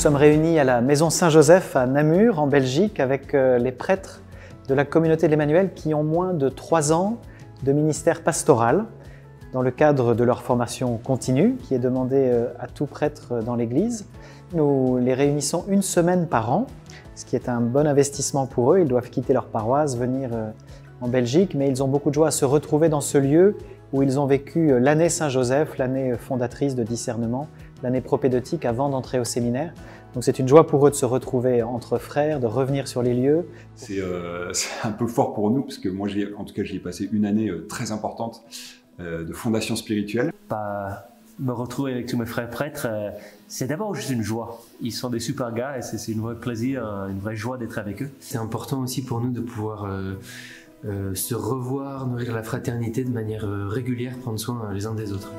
sommes réunis à la Maison Saint-Joseph à Namur, en Belgique, avec les prêtres de la communauté de l'Emmanuel qui ont moins de 3 ans de ministère pastoral, dans le cadre de leur formation continue, qui est demandée à tout prêtre dans l'Église. Nous les réunissons une semaine par an, ce qui est un bon investissement pour eux. Ils doivent quitter leur paroisse, venir en Belgique, mais ils ont beaucoup de joie à se retrouver dans ce lieu où ils ont vécu l'année Saint-Joseph, l'année fondatrice de discernement, l'année propédeutique avant d'entrer au séminaire. Donc c'est une joie pour eux de se retrouver entre frères, de revenir sur les lieux. C'est un peu fort pour nous, parce que moi, en tout cas, j'y ai passé une année très importante de fondation spirituelle. Me retrouver avec tous mes frères prêtres, c'est d'abord juste une joie. Ils sont des super gars et c'est un vrai plaisir, une vraie joie d'être avec eux. C'est important aussi pour nous de pouvoir se revoir, nourrir la fraternité de manière régulière, prendre soin les uns des autres.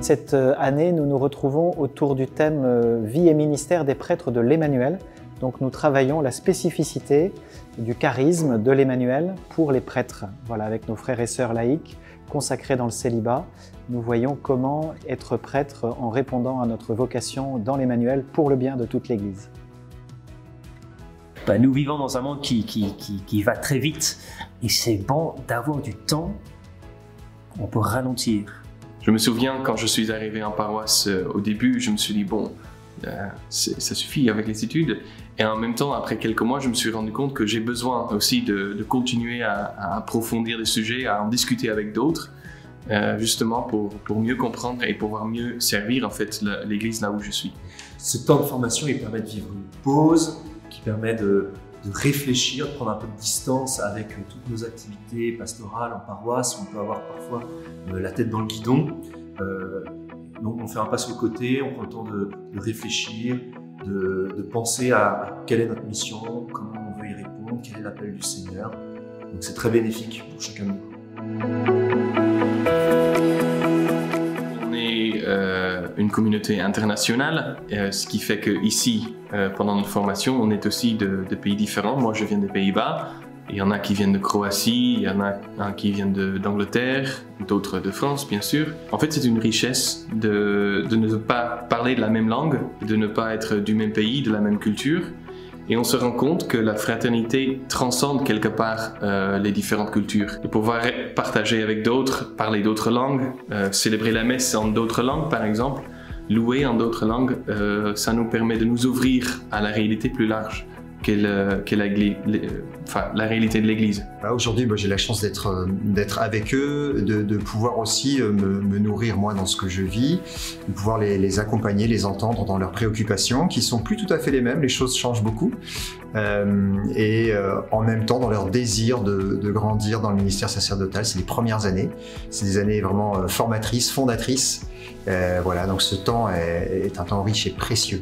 Cette année, nous nous retrouvons autour du thème Vie et ministère des prêtres de l'Emmanuel. Donc nous travaillons la spécificité du charisme de l'Emmanuel pour les prêtres. Voilà, avec nos frères et sœurs laïcs consacrés dans le célibat, nous voyons comment être prêtre en répondant à notre vocation dans l'Emmanuel pour le bien de toute l'Église. Nous vivons dans un monde qui va très vite et c'est bon d'avoir du temps, on peut ralentir. Je me souviens quand je suis arrivé en paroisse, au début, je me suis dit bon, ça suffit avec les études. Et en même temps, après quelques mois, je me suis rendu compte que j'ai besoin aussi de continuer à approfondir des sujets, à en discuter avec d'autres, justement pour mieux comprendre et pouvoir mieux servir en fait l'Église là où je suis. Ce temps de formation, il permet de vivre une pause, qui permet de réfléchir, de prendre un peu de distance avec toutes nos activités pastorales en paroisse. On peut avoir parfois la tête dans le guidon. Donc on fait un pas sur le côté, on prend le temps de réfléchir, de penser à quelle est notre mission, comment on veut y répondre, quel est l'appel du Seigneur. Donc c'est très bénéfique pour chacun de nous. On est une communauté internationale, ce qui fait qu'ici, pendant notre formation, on est aussi de pays différents. Moi, je viens des Pays-Bas. Il y en a qui viennent de Croatie, il y en a qui viennent d'Angleterre, d'autres de France, bien sûr. En fait, c'est une richesse de ne pas parler de la même langue, de ne pas être du même pays, de la même culture. Et on se rend compte que la fraternité transcende quelque part les différentes cultures. Et pouvoir partager avec d'autres, parler d'autres langues, célébrer la messe en d'autres langues, par exemple, louer en d'autres langues, ça nous permet de nous ouvrir à la réalité plus large qu'est la réalité de l'Église. Aujourd'hui, j'ai la chance d'être avec eux, de pouvoir aussi me nourrir moi dans ce que je vis, de pouvoir les accompagner, les entendre dans leurs préoccupations, qui sont plus tout à fait les mêmes, les choses changent beaucoup, et en même temps dans leur désir de grandir dans le ministère sacerdotal. C'est les premières années, c'est des années vraiment formatrices, fondatrices. Voilà, donc ce temps est un temps riche et précieux.